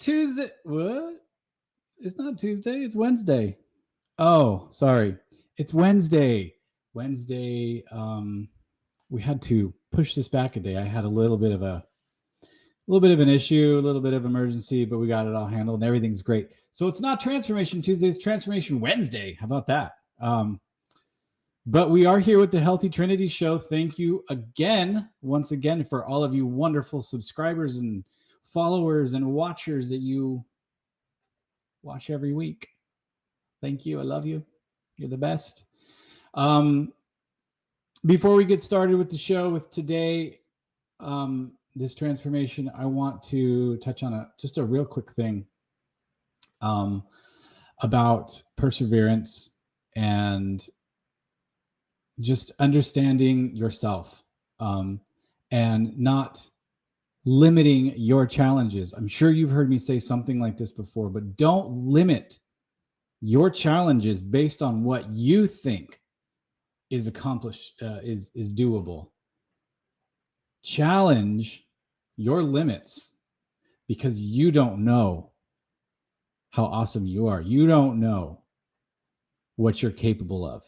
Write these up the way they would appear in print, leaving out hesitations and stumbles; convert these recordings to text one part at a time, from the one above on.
Tuesday. What? It's not Tuesday. It's Wednesday. Oh, sorry. It's Wednesday. Wednesday. We had to push this back a day. I had a little bit of an issue, a little bit of emergency, but we got it all handled and everything's great. So it's not Transformation Tuesday, it's Transformation Wednesday. How about that? But we are here with the Healthy Trinity Show. Thank you once again, for all of you wonderful subscribers and followers and watchers that you watch every week. Thank you. I love you. You're the best. Before we get started with the show with today, this transformation, I want to touch on just a real quick thing about perseverance and just understanding yourself and not limiting your challenges. I'm sure you've heard me say something like this before, but don't limit your challenges based on what you think is accomplished, is doable. Challenge your limits because you don't know how awesome you are. You don't know what you're capable of.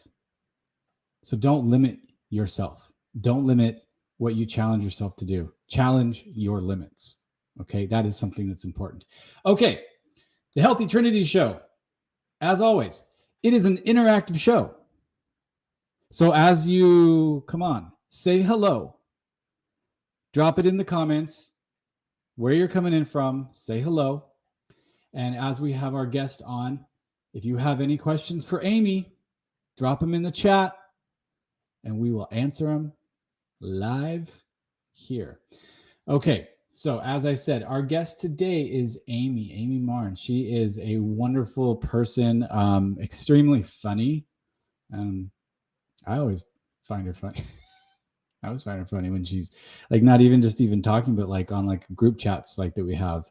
So don't limit yourself. Don't limit what you challenge yourself to do. Challenge your limits. Okay, that is something that's important. Okay, the Healthy Trinity Show. As always, it is an interactive show. So as you come on, say hello. Drop it in the comments where you're coming in from. Say hello. And as we have our guest on, if you have any questions for Amy, drop them in the chat and we will answer them live here. Okay, so as I said, our guest today is Amy Marn. She is a wonderful person, extremely funny. I always find her funny. I always find her funny when she's like not even just even talking, but like on like group chats like that we have.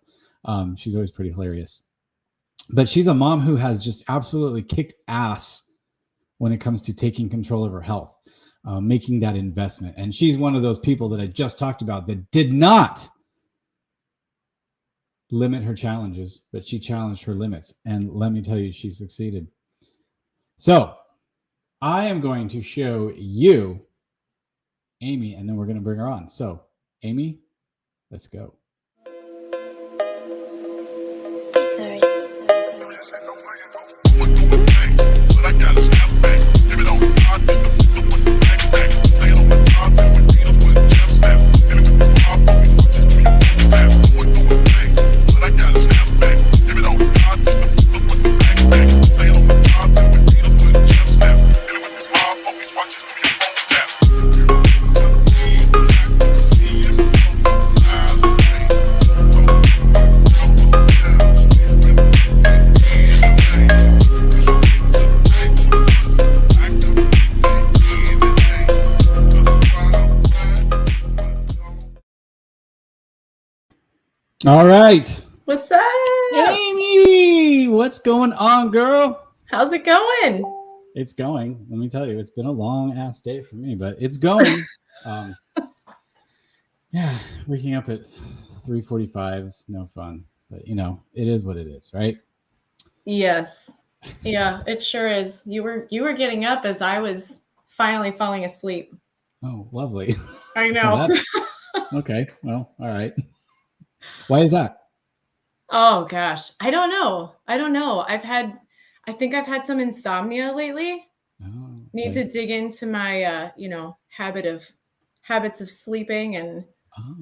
She's always pretty hilarious. But she's a mom who has just absolutely kicked ass when it comes to taking control of her health, making that investment. And she's one of those people that I just talked about that did not limit her challenges, but she challenged her limits. And let me tell you, she succeeded. So I am going to show you Amy, and then we're going to bring her on. So, Amy, let's go. All right. What's up? Amy, what's going on, girl? How's it going? It's going. Let me tell you, it's been a long ass day for me, but it's going. Yeah, waking up at 3:45 is no fun, but you know, it is what it is, right? Yes. Yeah, it sure is. You were getting up as I was finally falling asleep. Oh, lovely. I know. Okay. Well, all right. Why is that? Oh gosh, I don't know. I think I've had some insomnia lately. Oh, Need to dig into my habits of sleeping, and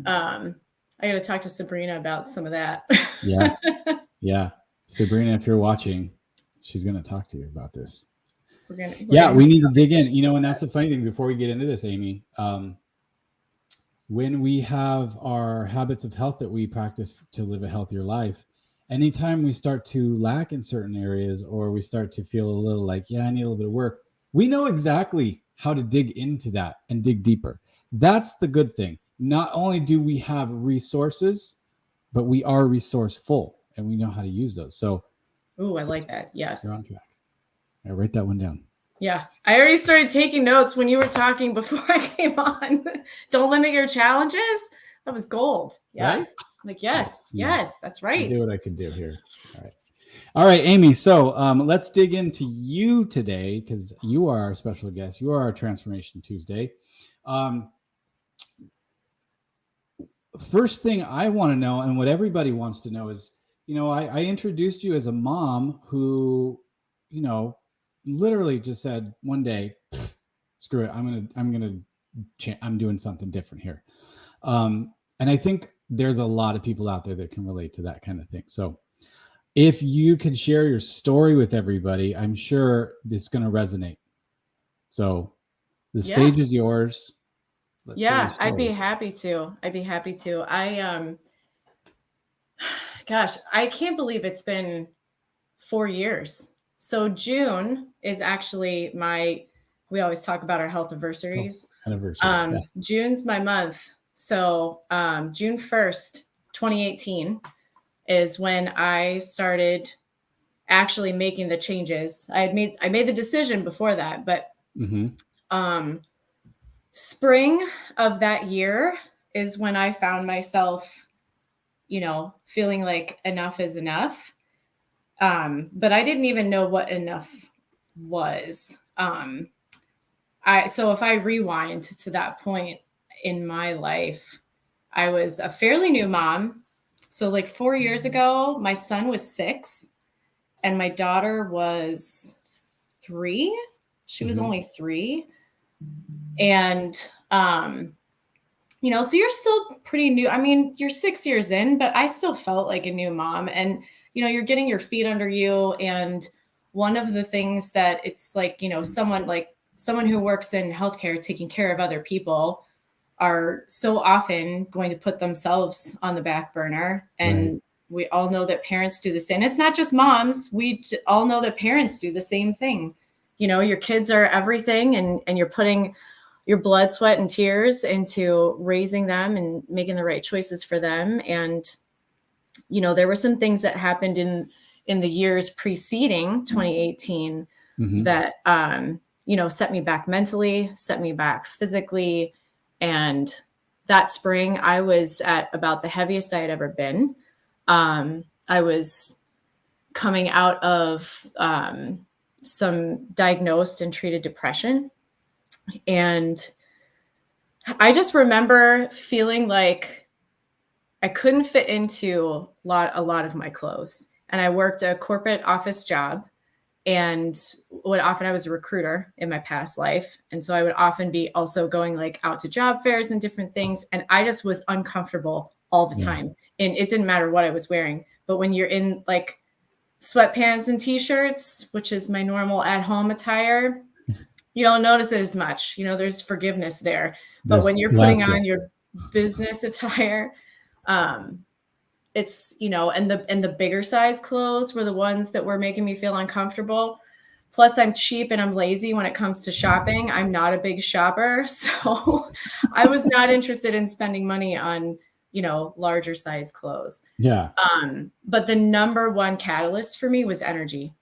I got to talk to Sabrina about some of that. Yeah. Sabrina, if you're watching, she's going to talk to you about this. We need to dig in. You know, and that's the funny thing before we get into this, Amy. When we have our habits of health that we practice to live a healthier life, anytime we start to lack in certain areas or we start to feel a little like, I need a little bit of work, we know exactly how to dig into that and dig deeper. That's the good thing. Not only do we have resources, but we are resourceful and we know how to use those. So, oh, I like that. Yes. You're on track. I write that one down. Yeah, I already started taking notes when you were talking before I came on. Don't limit your challenges. That was gold. Yeah. Right? Like, yes, Yeah. yes, that's I right. do what I could do here. All right, Amy. So let's dig into you today because you are our special guest. You are our Transformation Tuesday. First thing I want to know, and what everybody wants to know, is, I introduced you as a mom who, literally just said one day, screw it, I'm doing something different here. And I think there's a lot of people out there that can relate to that kind of thing. So if you could share your story with everybody, I'm sure it's going to resonate. So the stage is yours. Let's hear your story. I'd be happy to. Gosh, I can't believe it's been 4 years. So June is actually we always talk about our health anniversaries. Anniversary. June's my month. So June 1st, 2018 is when I started actually making the changes. I made the decision before that, but spring of that year is when I found myself, feeling like enough is enough. But I didn't even know what enough was. So if I rewind to that point in my life, I was a fairly new mom. So like 4 years ago, my son was 6 and my daughter was 3. She was only 3. And, so you're still pretty new. I mean, you're 6 years in, but I still felt like a new mom. And, you're getting your feet under you. And one of the things that it's like, someone who works in healthcare taking care of other people are so often going to put themselves on the back burner. And we all know that parents do the same. It's not just moms. We all know that parents do the same thing. Your kids are everything, and you're putting your blood, sweat, and tears into raising them and making the right choices for them. And, there were some things that happened in the years preceding 2018 that, set me back mentally, set me back physically. And that spring, I was at about the heaviest I had ever been. I was coming out of some diagnosed and treated depression. And I just remember feeling like I couldn't fit into a lot of my clothes. And I worked a corporate office job. And I was a recruiter in my past life. And so I would often be also going like out to job fairs and different things. And I just was uncomfortable all the time. And it didn't matter what I was wearing. But when you're in like sweatpants and t-shirts, which is my normal at-home attire, you don't notice it as much. There's forgiveness there. But when you're putting on your business attire, it's, and the bigger size clothes were the ones that were making me feel uncomfortable. Plus I'm cheap and I'm lazy when it comes to shopping. I'm not a big shopper. So I was not interested in spending money on, larger size clothes. Yeah. But the number one catalyst for me was energy.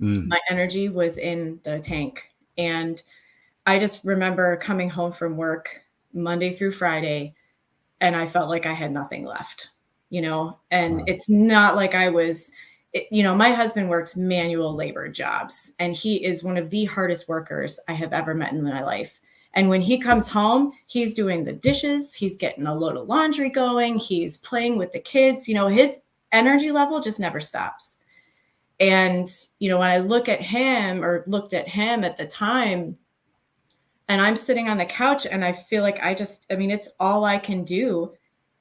My energy was in the tank. And I just remember coming home from work Monday through Friday, and I felt like I had nothing left, and it's not like I was, my husband works manual labor jobs, and he is one of the hardest workers I have ever met in my life. And when he comes home, he's doing the dishes, he's getting a load of laundry going, he's playing with the kids, his energy level just never stops. And, when I looked at him at the time, and I'm sitting on the couch and I feel like it's all I can do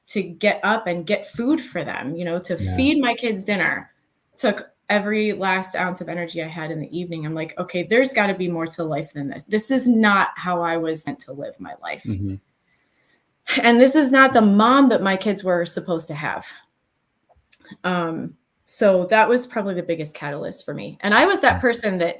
to get up and get food for them, to feed my kids dinner. Took every last ounce of energy I had in the evening. I'm like, okay, there's got to be more to life than this. This is not how I was meant to live my life. And this is not the mom that my kids were supposed to have. So that was probably the biggest catalyst for me. And I was that person that,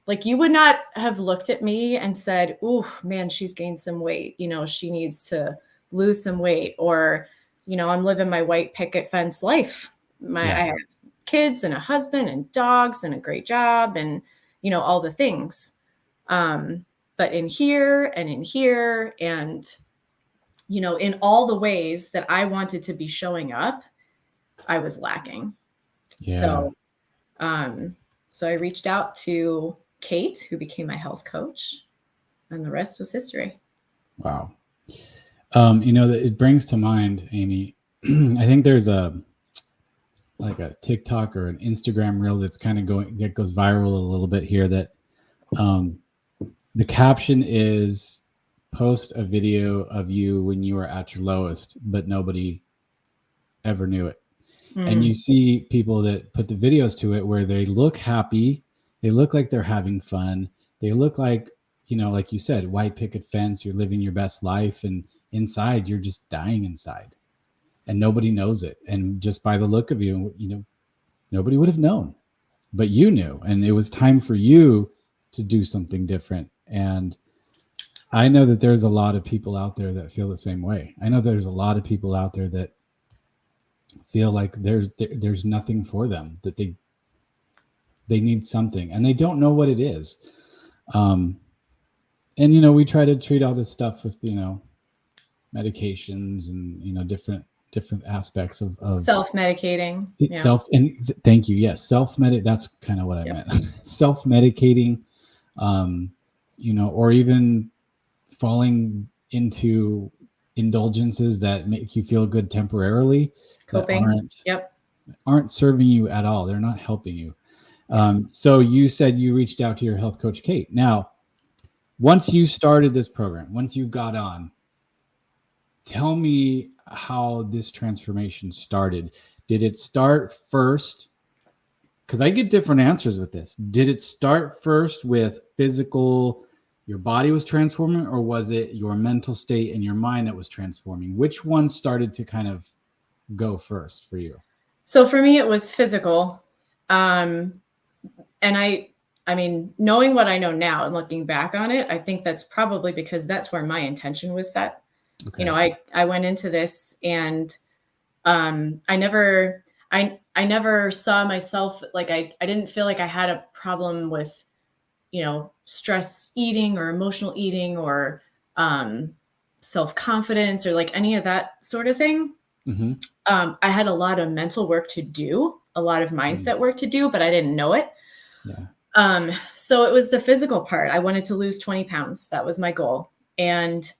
like, you would not have looked at me and said, "Ooh, man, she's gained some weight. She needs to lose some weight." Or, I'm living my white picket fence life. I have kids and a husband and dogs and a great job and, all the things. But in here and, in all the ways that I wanted to be showing up, I was lacking. Yeah. So I reached out to Kate, who became my health coach, and the rest was history. Wow. It brings to mind, Amy, I think there's a TikTok or an Instagram reel that goes viral a little bit here, that the caption is, post a video of you when you were at your lowest, but nobody ever knew it. And you see people that put the videos to it where they look happy, they look like they're having fun, they look like, like you said, white picket fence, you're living your best life, and inside you're just dying inside, and nobody knows it. And just by the look of you, nobody would have known, but you knew, and it was time for you to do something different. And I know that there's a lot of people out there that feel the same way. I know there's a lot of people out there that feel like there's nothing for them, that they need something and they don't know what it is. And we try to treat all this stuff with medications and different aspects of self-medicating. Thank you. Yes, self-medicate. That's kind of what I meant. Self-medicating, or even falling into indulgences that make you feel good temporarily, coping, that aren't serving you at all. They're not helping you. So you said you reached out to your health coach, Kate. Now, once you started this program, once you got on, tell me how this transformation started. Did it start first? Because I get different answers with this. Did it start first with physical, your body was transforming, or was it your mental state and your mind that was transforming? Which one started to kind of go first for you? So for me, it was physical. And I mean, knowing what I know now and looking back on it, I think that's probably because that's where my intention was set. Okay. I went into this and I never saw myself, like I didn't feel like I had a problem with, stress eating or emotional eating or self-confidence or like any of that sort of thing. Mm-hmm. I had a lot of mental work to do, a lot of mindset work to do, but I didn't know it. Yeah. So it was the physical part. I wanted to lose 20 pounds. That was my goal. And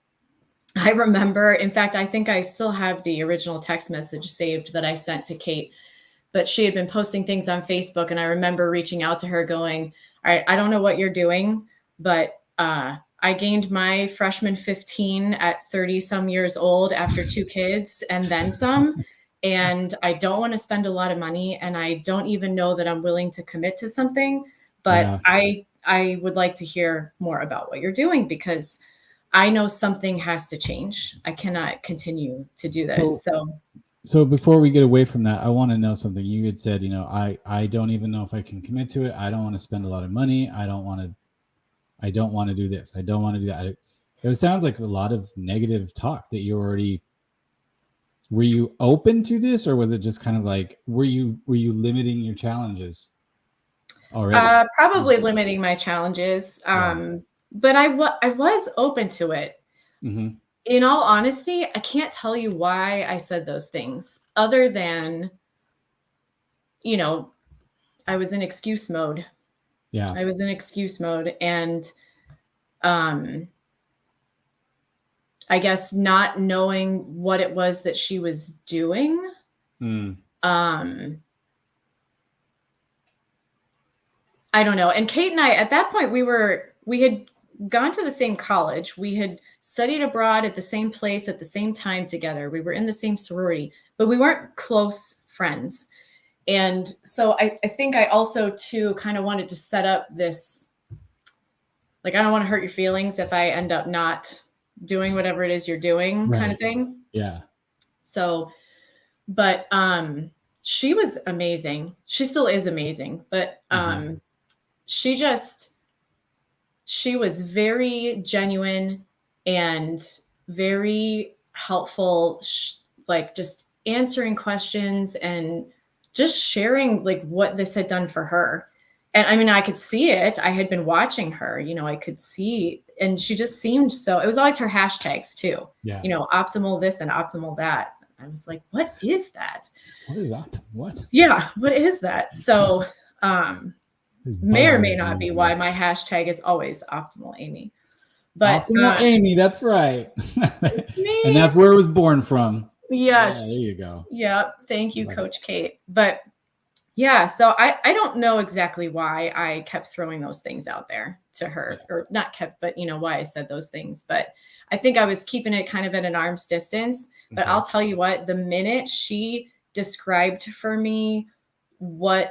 I remember, in fact, I think I still have the original text message saved that I sent to Kate, but she had been posting things on Facebook. And I remember reaching out to her going, all right, I don't know what you're doing, but I gained my freshman 15 at 30 some years old after 2 kids and then some. And I don't want to spend a lot of money. And I don't even know that I'm willing to commit to something, but yeah. I would like to hear more about what you're doing, because I know something has to change. I cannot continue to do this. So before we get away from that, I want to know something. You had said, I don't even know if I can commit to it. I don't want to spend a lot of money. I don't want to do this. I don't want to do that. It sounds like a lot of negative talk that you already. Were you open to this, or was it just kind of like, were you limiting your challenges already? Probably limiting my challenges. But I was open to it. Mm-hmm. In all honesty, I can't tell you why I said those things, other than, I was in excuse mode. Yeah. I was in excuse mode. And I guess not knowing what it was that she was doing. I don't know. And Kate and I, at that point, we had gone to the same college. We had studied abroad at the same place at the same time together. We were in the same sorority, but we weren't close friends. And so I think I also too kind of wanted to set up this, like, I don't want to hurt your feelings if I end up not doing whatever it is you're doing, right, kind of thing. Yeah. So, but she was amazing. She still is amazing, but she was very genuine and very helpful, like just answering questions and just sharing like what this had done for her. And I mean, I could see it. I had been watching her, I could see and she just seemed so, it was always her hashtags too. Yeah. You know, optimal this and optimal that. I was like, what is that? What is that? What? Yeah, what is that? So These may or may buzzwords not you be use. why my hashtag is always optimal Amy. But Optimal Amy, that's right. it's me. And that's where it was born from. Yes. Yeah, there you go. Yeah. Thank you, Love Coach Kate. But yeah, so I don't know exactly why I kept throwing those things out there to her, or not kept, but you know, why I said those things. But I think I was keeping it kind of at an arm's distance. But Okay. I'll tell you what, the minute she described for me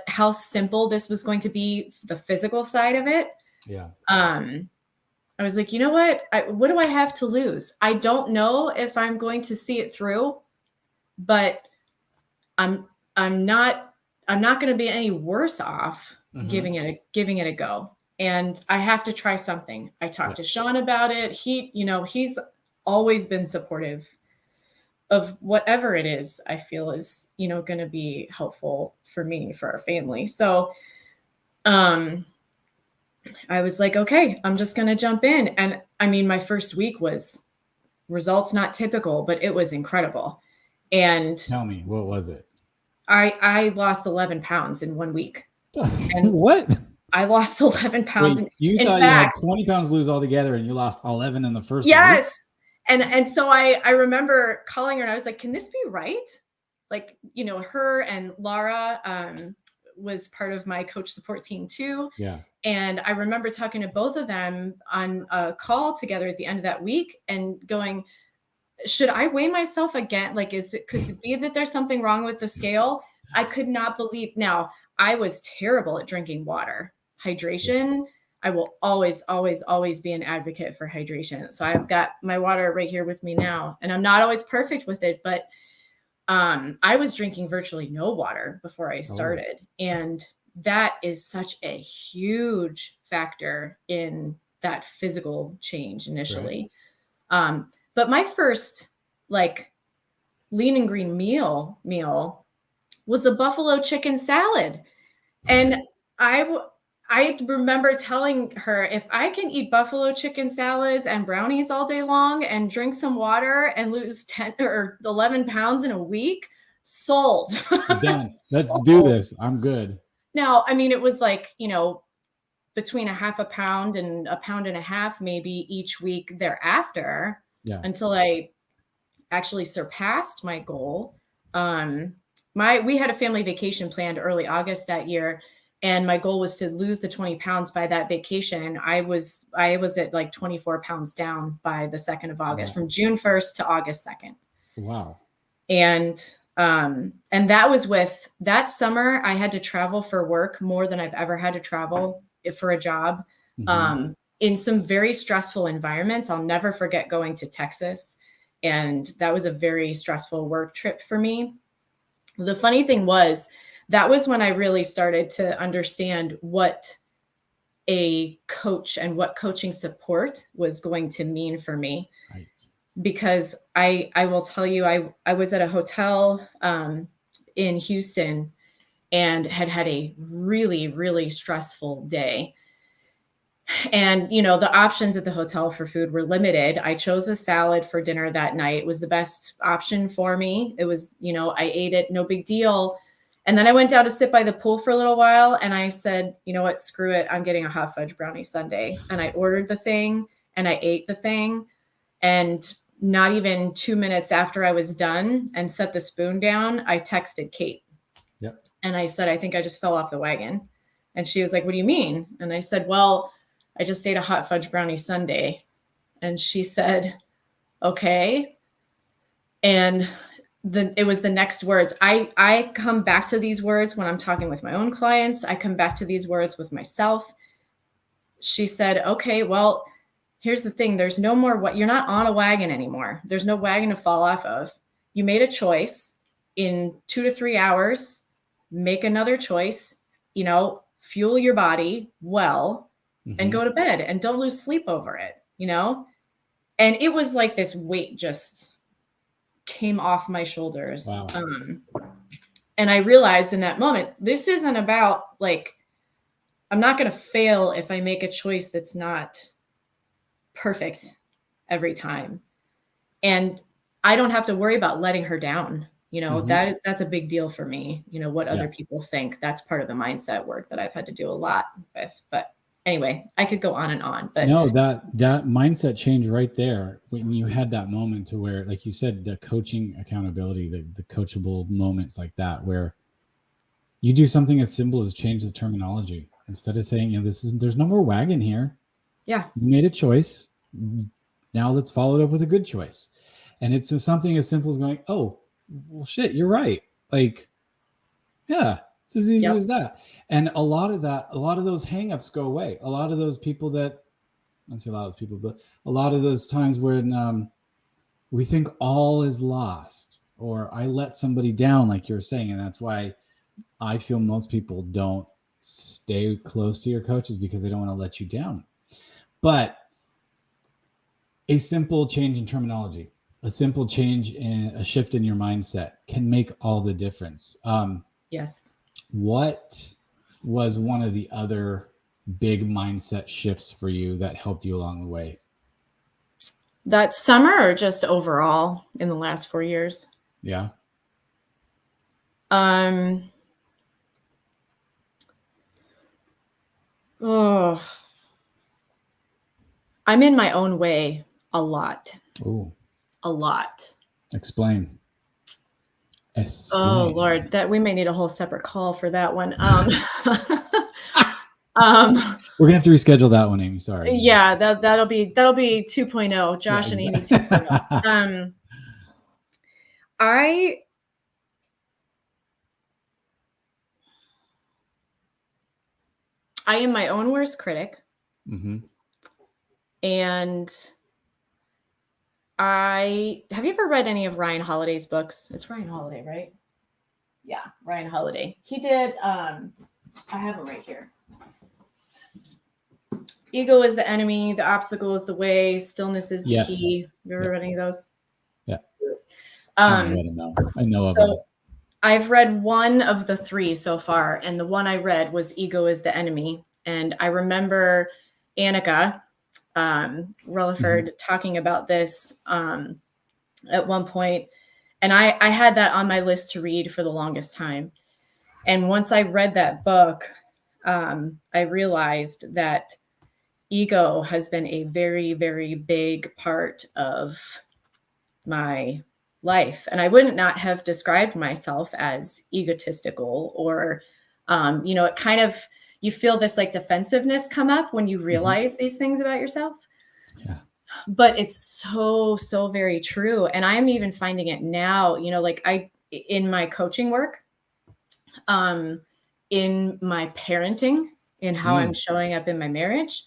how simple this was going to be, the physical side of it. Yeah. I was like, you know what? What do I have to lose? I don't know if I'm going to see it through, but I'm not going to be any worse off giving it a go. And I have to try something. I talked to Sean about it. He's always been supportive of whatever it is I feel is, going to be helpful for me, for our family. So, I was like, okay, I'm just going to jump in. And I mean, my first week was results not typical, but it was incredible. And tell me, what was it? I lost 11 pounds in 1 week. And what? I lost 11 pounds. Wait, you thought you had 20 pounds lose altogether and you lost 11 in the first week? Yes. And so I remember calling her and I was like, can this be right? Like, her and Laura was part of my coach support team too. Yeah. And I remember talking to both of them on a call together at the end of that week and going, should I weigh myself again? Like, could it be that there's something wrong with the scale? I could not believe. Now, I was terrible at drinking water. Hydration. I will always, always, always be an advocate for hydration. So I've got my water right here with me now, and I'm not always perfect with it, but I was drinking virtually no water before I started. And that is such a huge factor in that physical change initially. Right. But my first lean and green meal was a buffalo chicken salad. And I remember telling her, if I can eat buffalo chicken salads and brownies all day long and drink some water and lose 10 or 11 pounds in a week, sold. Done. Let's do this. I'm good. Now, I mean, it was between a half a pound and a pound and a half, maybe each week thereafter, until I actually surpassed my goal. We had a family vacation planned early August that year. And my goal was to lose the 20 pounds by that vacation. I was at 24 pounds down by the 2nd of August, from June 1st to August 2nd. Wow. And that was that summer, I had to travel for work more than I've ever had to travel for a job, in some very stressful environments. I'll never forget going to Texas. And that was a very stressful work trip for me. The funny thing was, that was when I really started to understand what a coach and what coaching support was going to mean for me. Right. Because I will tell you, I was at a hotel in Houston and had a really, really stressful day. And, the options at the hotel for food were limited. I chose a salad for dinner that night. It was the best option for me. It was, I ate it, no big deal. And then I went down to sit by the pool for a little while and I said, you know what, screw it. I'm getting a hot fudge brownie sundae. And I ordered the thing and I ate the thing. And not even 2 minutes after I was done and set the spoon down, I texted Kate. Yep. And I said, I think I just fell off the wagon. And she was like, what do you mean? And I said, well, I just ate a hot fudge brownie sundae. And she said, okay. And it was the next words. I come back to these words when I'm talking with my own clients. I come back to these words with myself. She said, okay, well, here's the thing. There's no more, you're not on a wagon anymore. There's no wagon to fall off of. You made a choice. In 2 to 3 hours, make another choice, fuel your body well, and go to bed, and don't lose sleep over it, And it was like this weight just came off my shoulders. Wow. And I realized in that moment, this isn't about I'm not going to fail if I make a choice that's not perfect every time. And I don't have to worry about letting her down. That's a big deal for me. What other people think. That's part of the mindset work that I've had to do a lot with. But anyway, I could go on and on. But no, that mindset change right there, when you had that moment to where, like you said, the coaching accountability, the coachable moments like that, where you do something as simple as change the terminology. Instead of saying, there's no more wagon here. Yeah. You made a choice. Now let's follow it up with a good choice. And it's something as simple as going, oh, well, shit, you're right. Like, yeah, it's as easy as that. And a lot of those hangups go away. A lot of those people but a lot of those times when we think all is lost, or I let somebody down, like you're saying. And that's why I feel most people don't stay close to your coaches, because they don't want to let you down. But a simple change in terminology, a simple change in a shift in your mindset can make all the difference. Yes. What was one of the other big mindset shifts for you that helped you along the way? That summer, or just overall in the last 4 years? Yeah. Oh, I'm in my own way a lot. Oh, a lot. Explain. Oh Lord, that we may need a whole separate call for that one. We're gonna have to reschedule that one, Amy. Sorry. Yeah, that'll be 2.0. Josh and Amy 2.0. I am my own worst critic. Mm-hmm. And have you ever read any of Ryan Holiday's books? It's Ryan Holiday, right? Yeah, Ryan Holiday. He did, I have them right here. Ego is the enemy, the obstacle is the way, stillness is the key. You ever read any of those? Yeah. I know of them. I've read one of the 3 so far, and the one I read was Ego is the Enemy. And I remember Annika Rutherford talking about this at one point, and I had that on my list to read for the longest time. And once I read that book, I realized that ego has been a very, very big part of my life. And I wouldn't not have described myself as egotistical or, it kind of, you feel this like defensiveness come up when you realize these things about yourself. Yeah. But it's so, so very true. And I'm even finding it now, in my coaching work, in my parenting, in how I'm showing up in my marriage.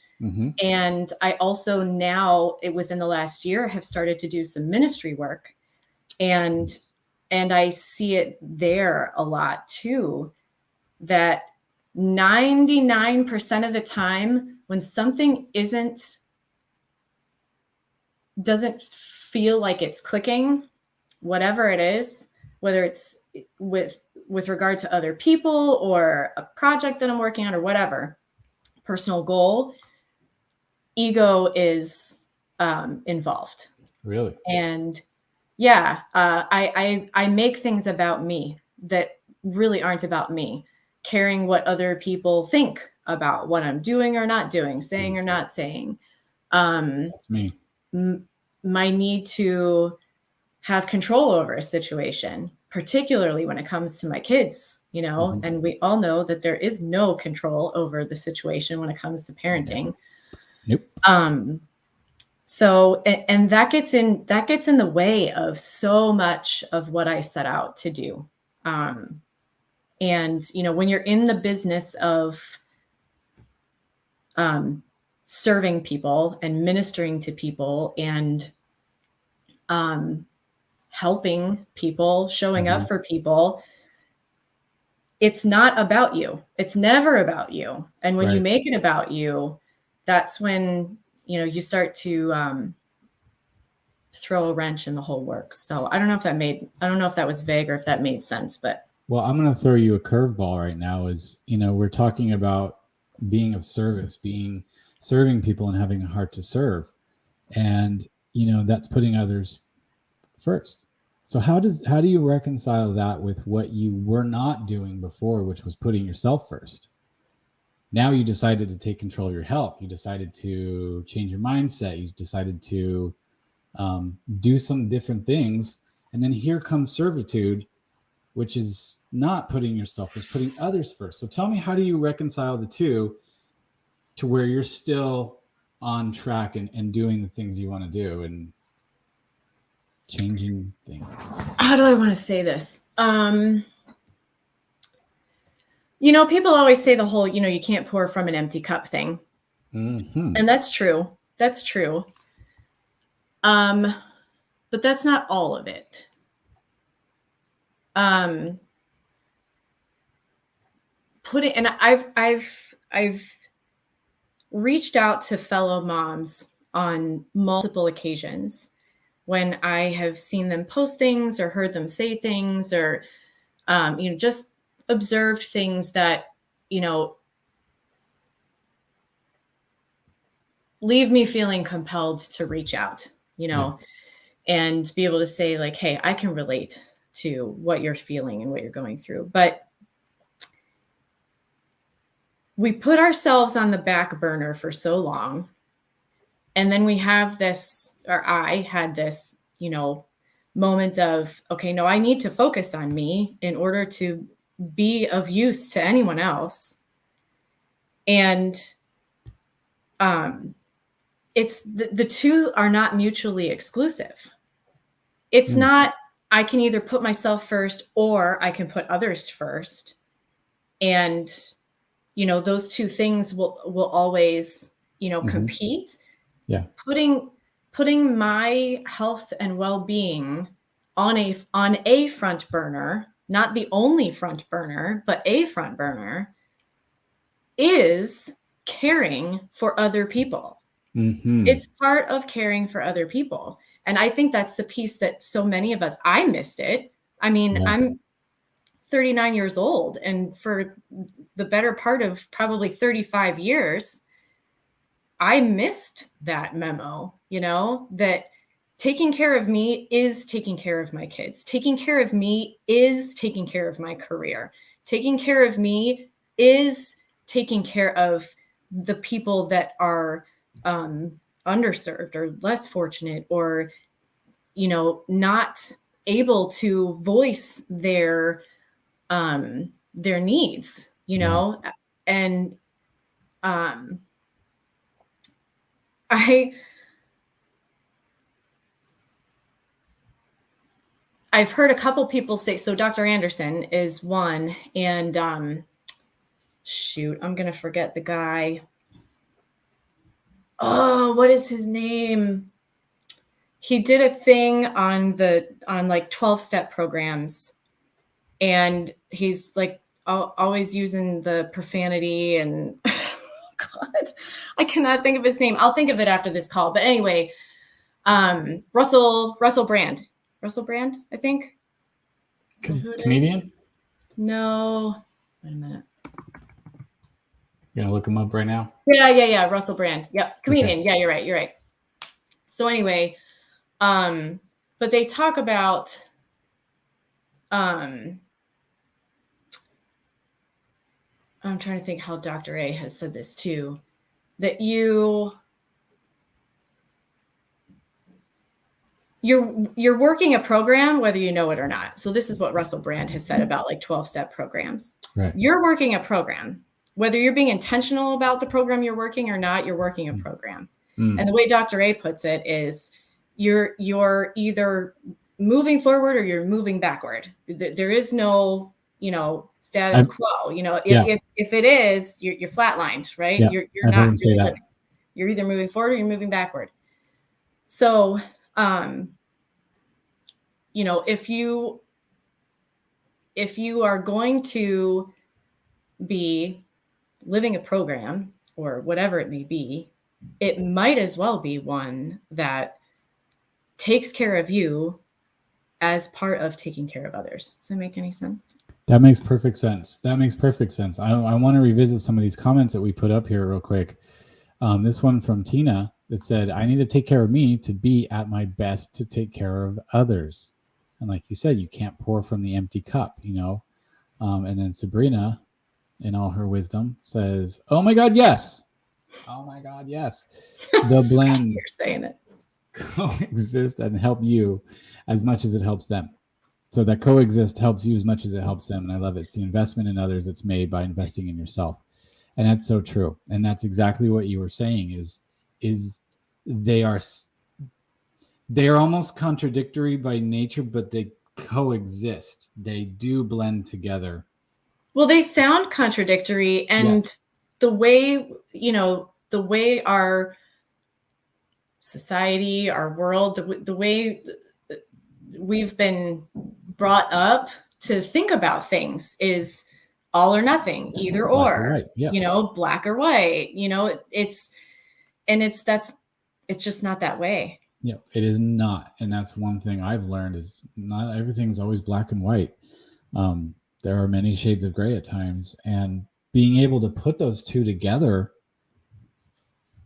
And I also now, within the last year, have started to do some ministry work. And I see it there a lot too, that 99% of the time when something doesn't feel like it's clicking, whatever it is, whether it's with regard to other people or a project that I'm working on or whatever, personal goal, ego is involved. Really? And yeah, I make things about me that really aren't about me, caring what other people think about what I'm doing or not doing, saying or not saying. That's me. My need to have control over a situation, particularly when it comes to my kids, and we all know that there is no control over the situation when it comes to parenting. Nope. So, and that gets in the way of so much of what I set out to do. And, when you're in the business of serving people and ministering to people and helping people, showing up for people, it's not about you. It's never about you. And when you make it about you, that's when, you start to throw a wrench in the whole works. So I don't know if that was vague or if that made sense, but. Well, I'm going to throw you a curveball right now is, we're talking about being of service, serving people and having a heart to serve. And, that's putting others first. So how do you reconcile that with what you were not doing before, which was putting yourself first? Now you decided to take control of your health. You decided to change your mindset. You decided to do some different things. And then here comes servitude, which is not putting yourself first, putting others first. So tell me, how do you reconcile the two to where you're still on track and doing the things you want to do and changing things? How do I want to say this? People always say the whole, you can't pour from an empty cup thing. Mm-hmm. And that's true. That's true. But that's not all of it. And I've reached out to fellow moms on multiple occasions when I have seen them post things or heard them say things or, just observed things that, leave me feeling compelled to reach out, and be able to say like, hey, I can relate to what you're feeling and what you're going through. But we put ourselves on the back burner for so long. And then we have this, or I had this, moment of, okay, no, I need to focus on me in order to be of use to anyone else. And it's the two are not mutually exclusive. It's not, I can either put myself first or I can put others first. And, those two things will always, compete. Yeah. Putting my health and well-being on a front burner, not the only front burner, but a front burner, is caring for other people. Mm-hmm. It's part of caring for other people. And I think that's the piece that so many of us, I missed it. I mean, Yeah. I'm 39 years old, and for the better part of probably 35 years, I missed that memo, that taking care of me is taking care of my kids. Taking care of me is taking care of my career. Taking care of me is taking care of the people that are underserved or less fortunate, or, not able to voice their needs, and I've heard a couple people say, so Dr. Anderson is one, and shoot, I'm going to forget the guy. Oh, what is his name? He did a thing on like 12-step programs, and he's like always using the profanity and God, I cannot think of his name. I'll think of it after this call. But anyway, Russell Brand, I think. Comedian? No. Wait a minute. You're gonna look him up right now? Yeah. Russell Brand. Yep. Comedian. Okay. Yeah, you're right. So anyway, but they talk about I'm trying to think how Dr. A has said this too, that you're working a program, whether you know it or not. So this is what Russell Brand has said about like 12-step programs. Right. You're working a program, whether you're being intentional about the program you're working or not, you're working a program. And the way Dr. A puts it is you're either moving forward or you're moving backward. There is no, status quo, if it is, you're flatlined, right? Yeah, you're not heard him say that. You're either moving forward or you're moving backward. So, if you are going to be living a program or whatever it may be, it might as well be one that takes care of you as part of taking care of others. Does that make any sense? That makes perfect sense. I want to revisit some of these comments that we put up here real quick. This one from Tina. that said, I need to take care of me to be at my best to take care of others. And like you said, you can't pour from the empty cup, you know? And then Sabrina, in all her wisdom, says, oh my God, yes. Oh my God, yes. The blend You're saying it. coexist and help you as much as it helps them. So that coexist helps you as much as it helps them. And I love it. It's the investment in others that's made by investing in yourself. And that's so true. And that's exactly what you were saying is they are almost contradictory by nature, but they coexist. They do blend together. Well, they sound contradictory, and Yes. the way, the way our society, our world, the way we've been brought up to think about things is all or nothing, either Black or or, white. Yeah. Black or white, it's just not that way. Yeah, it is not. And that's one thing I've learned is not everything's always black and white. There are many shades of gray at times. And being able to put those two together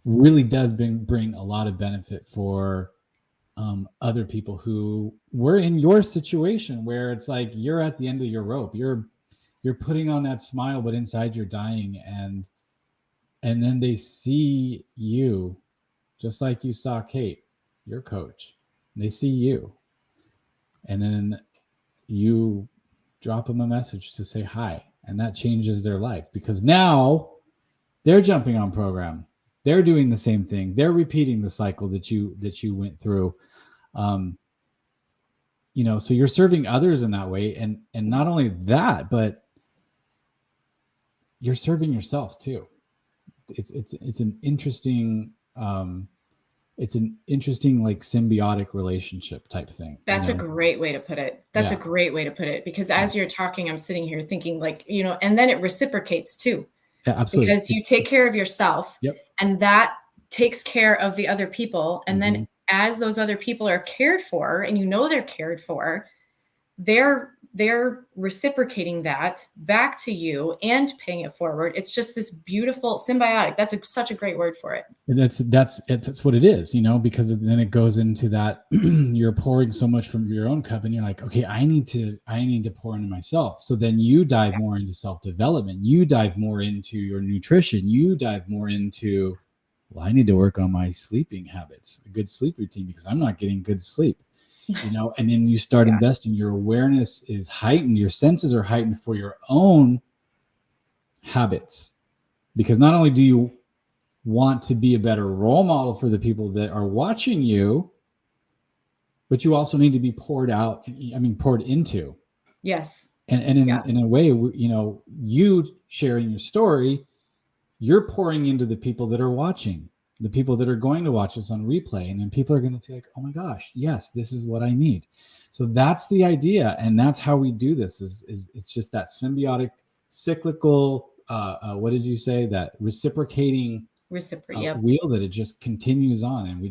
really does bring a lot of benefit for other people who were in your situation where it's like you're at the end of your rope. You're putting on that smile, but inside you're dying. And then they see you just like you saw Kate, your coach. They see you. And then you drop them a message to say hi. And that changes their life because now they're jumping on program. They're doing the same thing. They're repeating the cycle that you went through. So you're serving others in that way. And not only that, but you're serving yourself too. It's an interesting like symbiotic relationship type thing. That's a great way to put it. That's a great way to put it, because as you're talking, I'm sitting here thinking like, and then it reciprocates too. Yeah, absolutely. Because you take care of yourself, and that takes care of the other people. And then as those other people are cared for, and they're cared for, they're reciprocating that back to you and paying it forward. It's just this beautiful symbiotic. That's such a great word for it. That's what it is, because then it goes into that you're pouring so much from your own cup and you're like, okay, I need to pour into myself. So then you dive more into self-development. You dive more into your nutrition. You dive more into, well, I need to work on my sleeping habits, a good sleep routine, because I'm not getting good sleep. And then you start investing. Your awareness is heightened. Your senses are heightened for your own habits, because not only do you want to be a better role model for the people that are watching you, but you also need to be poured into. Yes. And in a way, you sharing your story, you're pouring into the people that are watching, the people that are going to watch us on replay. And then people are going to feel like, oh my gosh, yes, this is what I need. So that's the idea. And that's how we do this is it's just that symbiotic, cyclical, what did you say? That reciprocating wheel that it just continues on. And we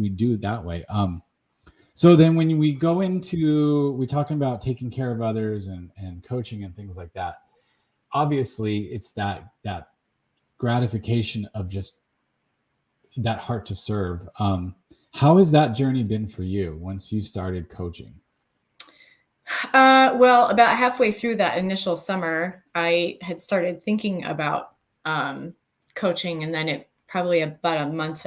do it that way. So then when we go into, we're talking about taking care of others and coaching and things like that, obviously it's that gratification of just that heart to serve. How has that journey been for you once you started coaching? Well, about halfway through that initial summer, I had started thinking about coaching, and then it probably about a month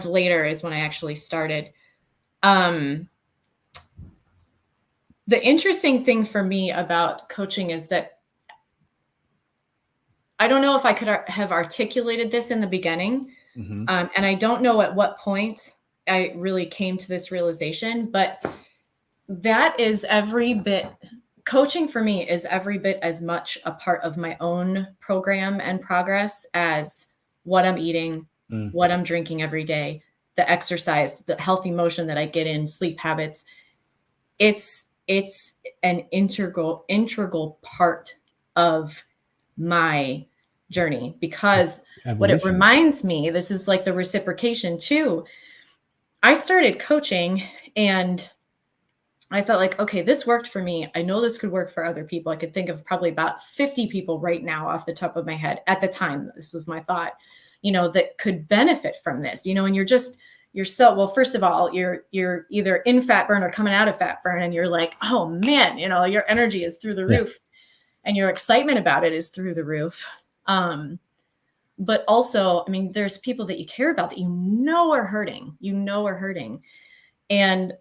later is when I actually started. The interesting thing for me about coaching is that I don't know if I could have articulated this in the beginning. And I don't know at what point I really came to this realization, but that is coaching for me is every bit as much a part of my own program and progress as what I'm eating, what I'm drinking every day, the exercise, the healthy motion that I get in, sleep habits. It's an integral part of my journey, because what it reminds me, this is like the reciprocation too. I started coaching and I thought like, okay, this worked for me. I know this could work for other people. I could think of probably about 50 people right now off the top of my head. At the time, this was my thought. that could benefit from this, and you're so, well, first of all, you're either in fat burn or coming out of fat burn, and you're like, oh man, your energy is through the roof and your excitement about it is through the roof. But also, I mean, there's people that you care about that are hurting. And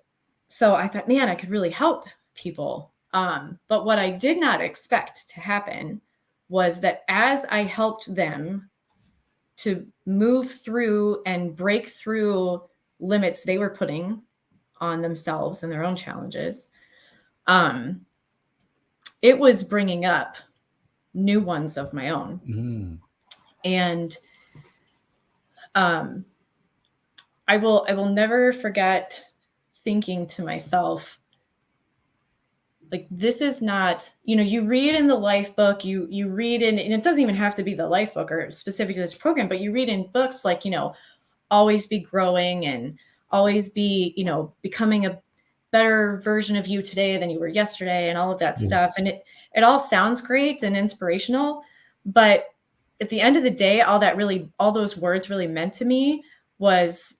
so I thought, man, I could really help people. But what I did not expect to happen was that as I helped them to move through and break through limits they were putting on themselves and their own challenges, it was bringing up new ones of my own. Mm. And I will never forget thinking to myself, like, this is not, you read in the life book, you read in, and it doesn't even have to be the life book or specific to this program, but you read in books like, always be growing and always be, becoming a better version of you today than you were yesterday and all of that stuff. And it all sounds great and inspirational, but at the end of the day, all those words really meant to me was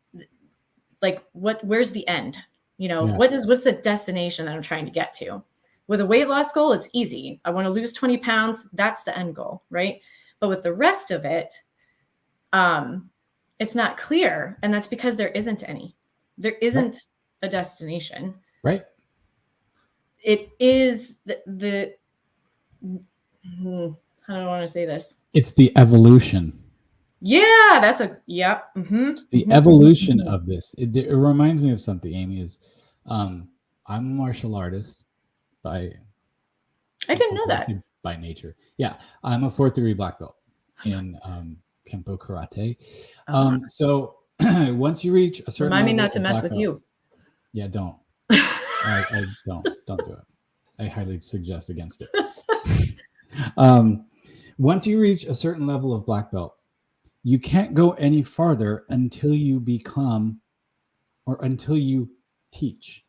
like, where's the end? What's the destination that I'm trying to get to? With a weight loss goal, it's easy. I want to lose 20 pounds. That's the end goal, right? But with the rest of it, it's not clear. And that's because there isn't any. There isn't a destination. Right. It is the how do I want to say this? It's the evolution. Yeah, that's It's the evolution of this. It reminds me of something, Amy, is I'm a martial artist I didn't know that. By nature. Yeah. I'm a 4th degree black belt in Kempo karate. So once you reach a certain Remind me not to mess with you. Yeah, don't. I don't do it. I highly suggest against it. Once you reach a certain level of black belt, you can't go any farther until you become, or until you teach.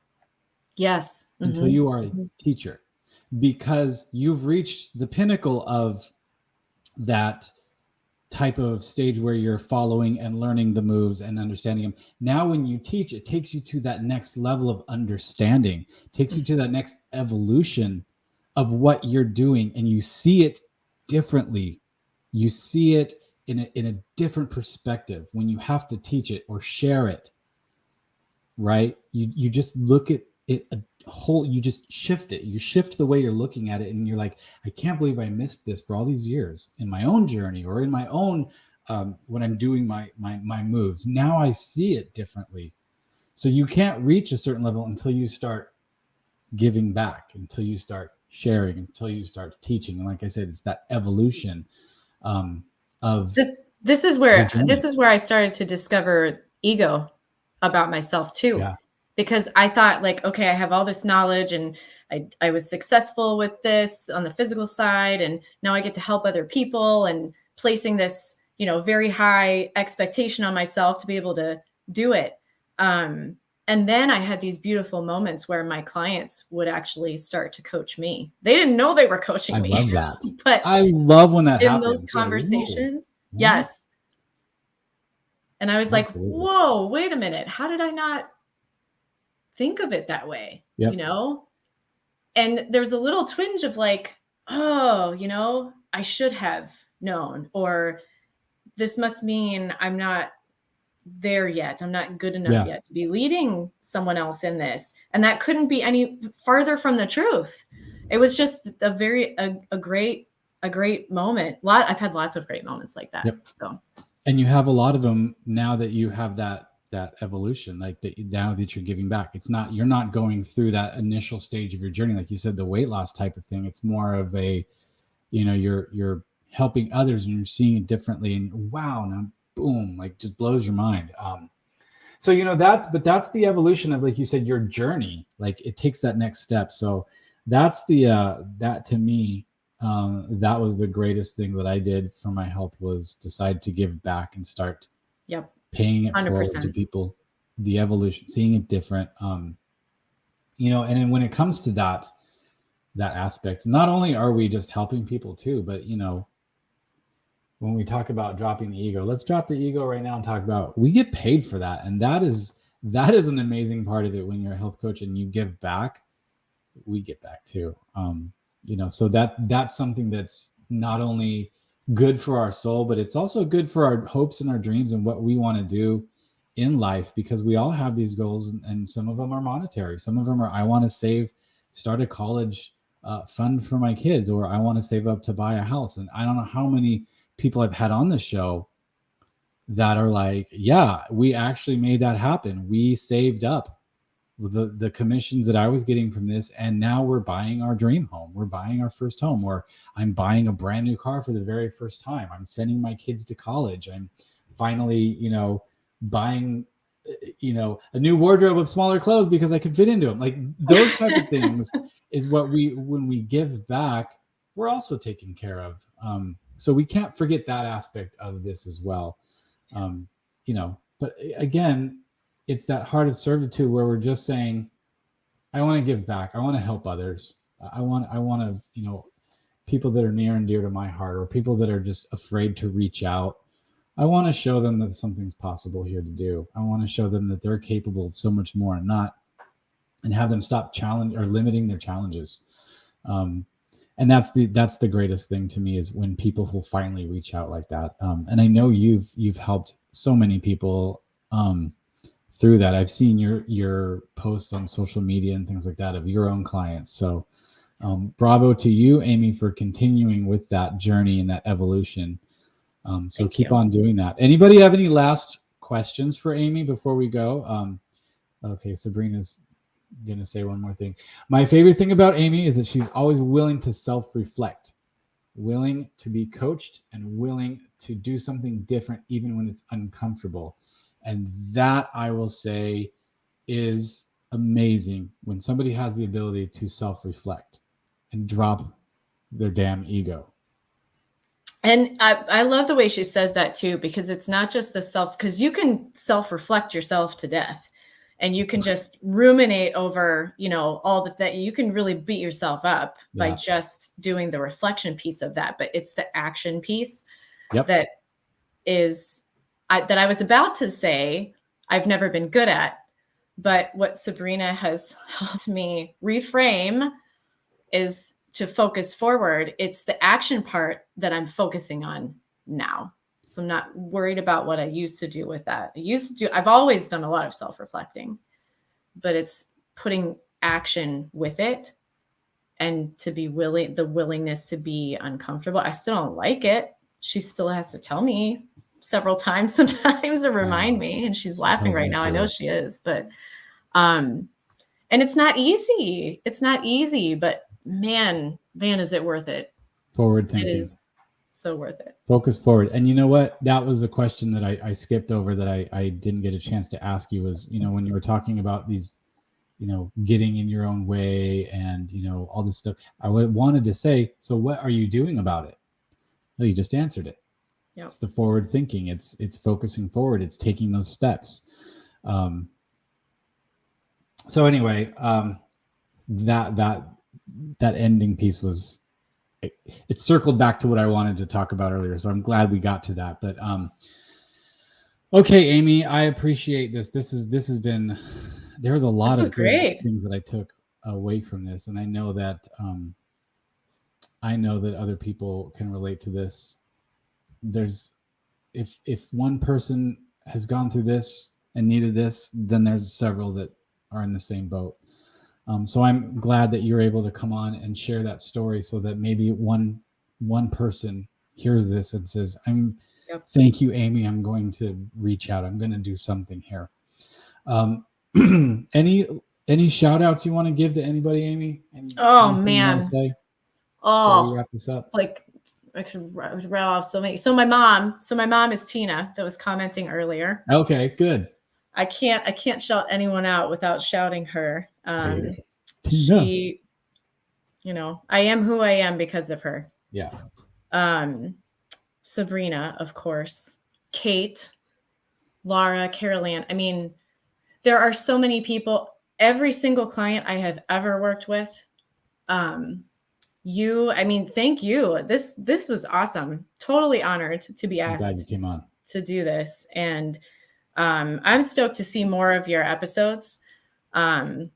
Yes. Until you are a teacher, because you've reached the pinnacle of that type of stage where you're following and learning the moves and understanding them. Now, when you teach, it takes you to that next level of understanding, takes you to that next evolution of what you're doing, and you see it differently. You see it in a different perspective when you have to teach it or share it, right? You just look at it you just shift it. You shift the way you're looking at it, and you're like, I can't believe I missed this for all these years in my own journey or in my own when I'm doing my moves. Now I see it differently. So you can't reach a certain level until you start giving back, until you start sharing, until you start teaching. And like I said, it's that evolution of this is where I started to discover ego about myself too. Yeah. Because I thought, like, okay, I have all this knowledge and I was successful with this on the physical side, and now I get to help other people, and placing this, very high expectation on myself to be able to do it. And then I had these beautiful moments where my clients would actually start to coach me. They didn't know they were coaching me. I love that. But I love when that happens. In those conversations, like, yes. And I was Absolutely. like, whoa, wait a minute. How did I not think of it that way? Yep. And there's a little twinge of like, oh, I should have known, or this must mean I'm not there yet. I'm not good enough yet to be leading someone else in this. And that couldn't be any farther from the truth. It was just a great moment. I've had lots of great moments like that. Yep. So, and you have a lot of them now that you have that evolution, like now that you're giving back. You're not going through that initial stage of your journey, like you said, the weight loss type of thing. It's more of a, you're helping others and you're seeing it differently, and wow, now boom, like just blows your mind. So that's the evolution of, like you said, your journey. Like it takes that next step. So that's that to me, that was the greatest thing that I did for my health, was decide to give back and start paying it 100%. Forward to people, the evolution, seeing it different. And then when it comes to that aspect, not only are we just helping people too, but when we talk about dropping the ego, let's drop the ego right now and talk about, we get paid for that. And that is an amazing part of it. When you're a health coach and you give back, we get back too. So that's something that's not only good for our soul, but it's also good for our hopes and our dreams and what we want to do in life, because we all have these goals, and some of them are monetary. Some of them are, I want to start a college fund for my kids, or I want to save up to buy a house. And I don't know how many people I've had on the show that are like, yeah, we actually made that happen. We saved up the commissions that I was getting from this, and now we're buying our dream home. We're buying our first home, or I'm buying a brand new car for the very first time. I'm sending my kids to college. I'm finally, buying, a new wardrobe of smaller clothes because I can fit into them. Like those type of things is what when we give back, we're also taken care of. So we can't forget that aspect of this as well. But again, it's that heart of servitude where we're just saying, I want to give back. I want to help others. I want to, people that are near and dear to my heart, or people that are just afraid to reach out. I want to show them that something's possible here to do. I want to show them that they're capable of so much more, and have them stop limiting their challenges. And that's the greatest thing to me, is when people will finally reach out like that. And I know you've helped so many people through that. I've seen your posts on social media and things like that of your own clients. So bravo to you, Amy, for continuing with that journey and that evolution. So Thank keep you. on doing that. Anybody have any last questions for Amy before we go? Okay, Sabrina's going to say one more thing. My favorite thing about Amy is that she's always willing to self-reflect, willing to be coached, and willing to do something different even when it's uncomfortable. And that, I will say, is amazing, when somebody has the ability to self-reflect and drop their damn ego. And I love the way she says that too, because it's not just because you can self-reflect yourself to death, and you can just ruminate over, all that you can really beat yourself up by just doing the reflection piece of that. But it's the action piece that I was about to say I've never been good at. But what Sabrina has helped me reframe is to focus forward. It's the action part that I'm focusing on now. So I'm not worried about what I used to do with that. I've always done a lot of self-reflecting, but it's putting action with it, and to be the willingness to be uncomfortable. I still don't like it. She still has to tell me several times sometimes, or remind me, and she's laughing right now. I know she is, but, and it's not easy. It's not easy, but man, is it worth it. Forward thinking. It is so worth it. Focus forward. And you know what? That was a question that I skipped over, that I didn't get a chance to ask you, was, when you were talking about these, getting in your own way and, all this stuff, I wanted to say, so what are you doing about it? No, you just answered it. Yep. It's the forward thinking. It's focusing forward. It's taking those steps. So anyway, that ending piece was, it circled back to what I wanted to talk about earlier. So I'm glad we got to that. But okay, Amy, I appreciate this. This has been, there was a lot of great things that I took away from this, and I know that other people can relate to this. If one person has gone through this and needed this, then there's several that are in the same boat. So I'm glad that you're able to come on and share that story, so that maybe one person hears this and says, thank you, Amy. I'm going to reach out. I'm going to do something here. Any shout outs you want to give to anybody, Amy? Man. You want to say before we wrap this up? Like, I could rattle off so many. So my mom is Tina, that was commenting earlier. Okay, good. I can't shout anyone out without shouting her. She, I am who I am because of her. Yeah. Sabrina, of course, Kate, Laura, Carol Ann. I mean, there are so many people. Every single client I have ever worked with, thank you. This was awesome. Totally honored to be I'm glad you asked came on. to do this. And I'm stoked to see more of your episodes. And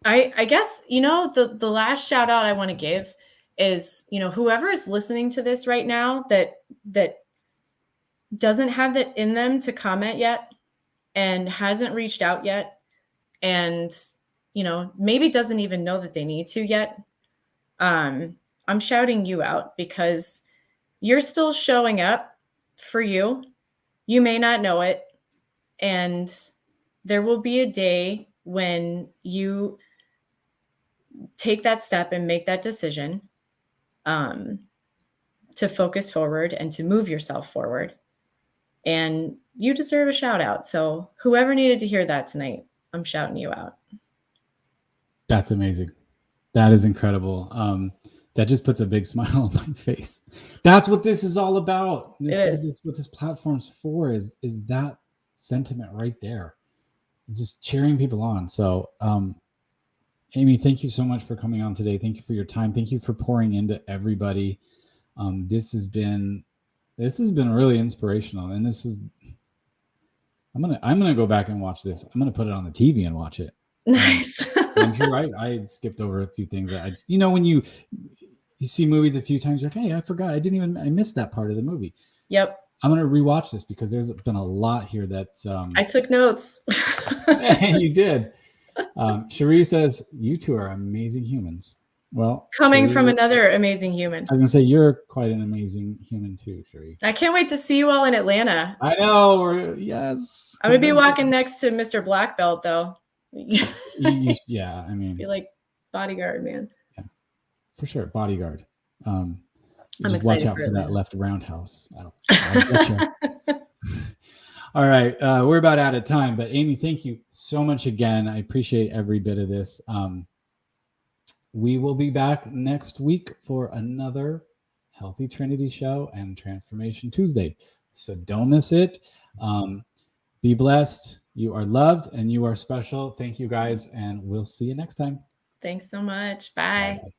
I guess, the last shout out I want to give is, whoever is listening to this right now that doesn't have it in them to comment yet and hasn't reached out yet, and, maybe doesn't even know that they need to yet. I'm shouting you out because you're still showing up for you. You may not know it. And there will be a day when you take that step and make that decision to focus forward and to move yourself forward. And you deserve a shout out. So whoever needed to hear that tonight, I'm shouting you out. That's amazing. That is incredible. That just puts a big smile on my face. That's what this is all about. This is what this platform's for, is that sentiment right there. Just cheering people on. So Amy, thank you so much for coming on today. Thank you for your time. Thank you for pouring into everybody. This has been really inspirational. And I'm gonna go back and watch this. I'm gonna put it on the TV and watch it. Nice. I'm sure I skipped over a few things that I just, when you see movies a few times, you're like, hey, I forgot. I missed that part of the movie. Yep. I'm going to rewatch this because there's been a lot here that I took notes. You did. Cherie says, you two are amazing humans. Well, coming Cherie, from another amazing human. I was going to say, you're quite an amazing human too, Cherie. I can't wait to see you all in Atlanta. I know. Yes. I'm going to be walking next to Mr. Black Belt, though. Yeah, I mean, be like bodyguard, man. Yeah, for sure, bodyguard. I'm just watch out for that left roundhouse. I'll get you. All right, we're about out of time, but Amy, thank you so much again. I appreciate every bit of this. We will be back next week for another Healthy Trinity show and Transformation Tuesday, so don't miss it. Be blessed. You are loved and you are special. Thank you guys, and we'll see you next time. Thanks so much. Bye. Bye-bye.